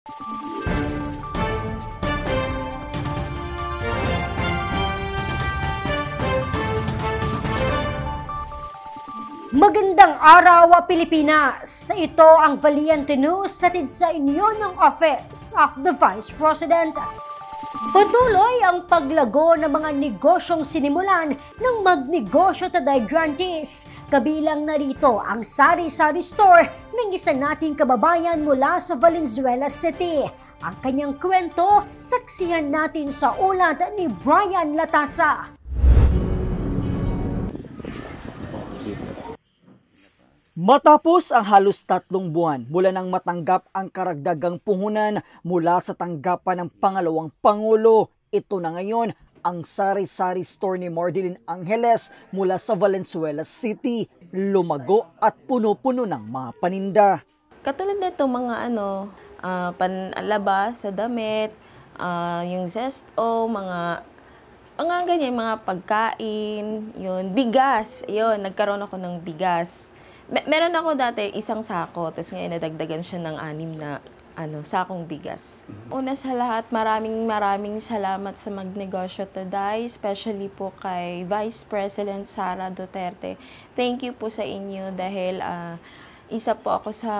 Magandang araw, Pilipinas! Ito ang Valiente News hatid sa inyo ng Office of the Vice President. Patuloy ang paglago ng mga negosyong sinimulan ng Magnegosyo Today grantees. Kabilang na rito ang Sari-Sari Store ng isa nating kababayan mula sa Valenzuela City. Ang kanyang kwento, saksihan natin sa ulat ni Brian Latasa. Matapos ang halos 3 buwan mula nang matanggap ang karagdagang puhunan mula sa tanggapan ng pangalawang Pangulo, ito na ngayon ang Sari-Sari Store ni Mardeline Angeles mula sa Valenzuela City, lumago at puno-puno ng mga paninda. Katulad nito mga panlaba sa damit, yung zesto, mga ganyan, mga pagkain, yun, bigas, yun, nagkaroon ako ng bigas. Meron ako dati isang sako, tapos ngayon nadagdagan siya ng 6 na sakong bigas. Una sa lahat, maraming salamat sa Magnegosyo Today, especially po kay Vice President Sara Duterte. Thank you po sa inyo dahil isa po ako sa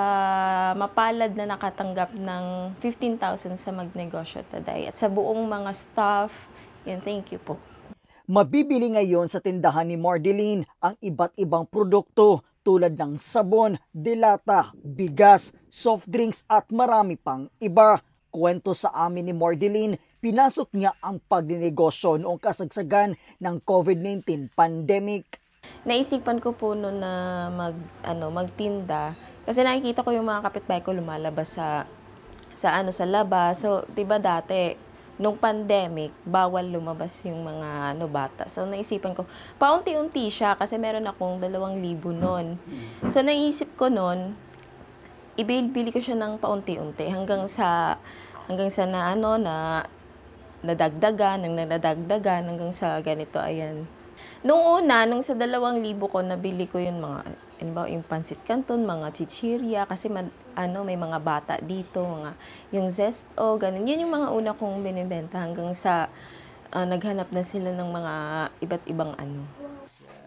mapalad na nakatanggap ng 15,000 sa Magnegosyo Today. At sa buong mga staff, yun, thank you po. Mabibili ngayon sa tindahan ni Mardeline ang iba't ibang produkto tulad ng sabon, delata, bigas, soft drinks at marami pang iba. Kwento sa amin ni Mardeline, pinasok niya ang pagninegosyo noong kasagsagan ng COVID-19 pandemic. Naisipan ko po noon na magtinda kasi nakikita ko yung mga kapitbahay ko lumalabas sa labas. So, 'di ba dati nung pandemic, bawal lumabas yung mga bata. So, naisipan ko, paunti-unti siya kasi meron akong 2,000 noon. So, naisip ko noon, ibili ko siya ng paunti-unti hanggang sa nadagdagan hanggang sa ganito, ayan. Nung sa 2,000 ko, nabili ko yung mga, yung pansit canton, mga chichirya, kasi may mga bata dito, yung zesto, ganun. Yun yung mga una kong binibenta hanggang sa naghanap na sila ng mga iba't ibang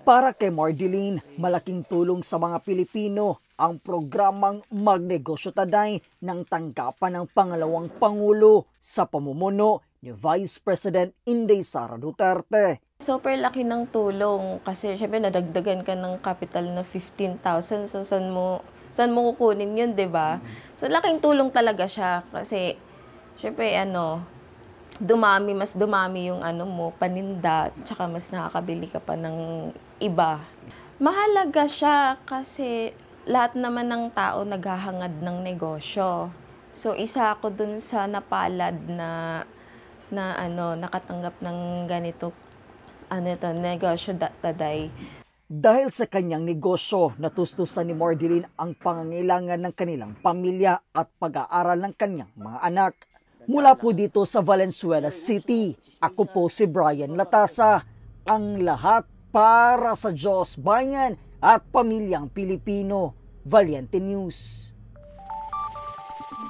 Para kay Mardeline, malaking tulong sa mga Pilipino ang programang Magnegosyo Today ng tanggapan ng pangalawang Pangulo sa pamumuno ni Vice President Inday Sara Duterte. Super laki ng tulong kasi syempre nadagdagan ka ng capital na 15,000. So saan mo kukunin yun, 'di ba? So laking tulong talaga siya kasi syempre mas dumami yung paninda, tsaka mas nakakabili ka pa ng iba. Mahalaga siya kasi lahat naman ng tao naghahangad ng negosyo. So isa ako dun sa napalad na nakatanggap ng ganito Negosyo Today. Dahil sa kanyang negosyo, natustusan ni Mardeline ang pangangailangan ng kanilang pamilya at pag-aaral ng kanyang mga anak. Mula po dito sa Valenzuela City, ako po si Brian Latasa. Ang lahat para sa Diyos, bayan at pamilyang Pilipino. Valiente News.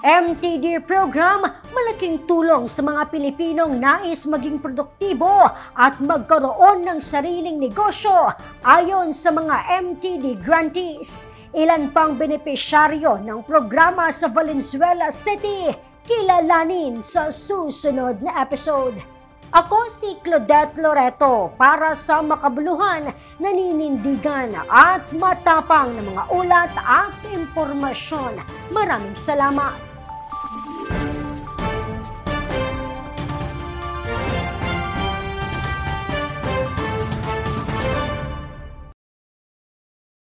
MTD program, malaking tulong sa mga Pilipinong nais maging produktibo at magkaroon ng sariling negosyo ayon sa mga MTD grantees. Ilan pang benepisyaryo ng programa sa Valenzuela City, kilalanin sa susunod na episode. Ako si Claudette Loreto para sa makabuluhan, naninindigan at matapang na mga ulat at impormasyon. Maraming salamat!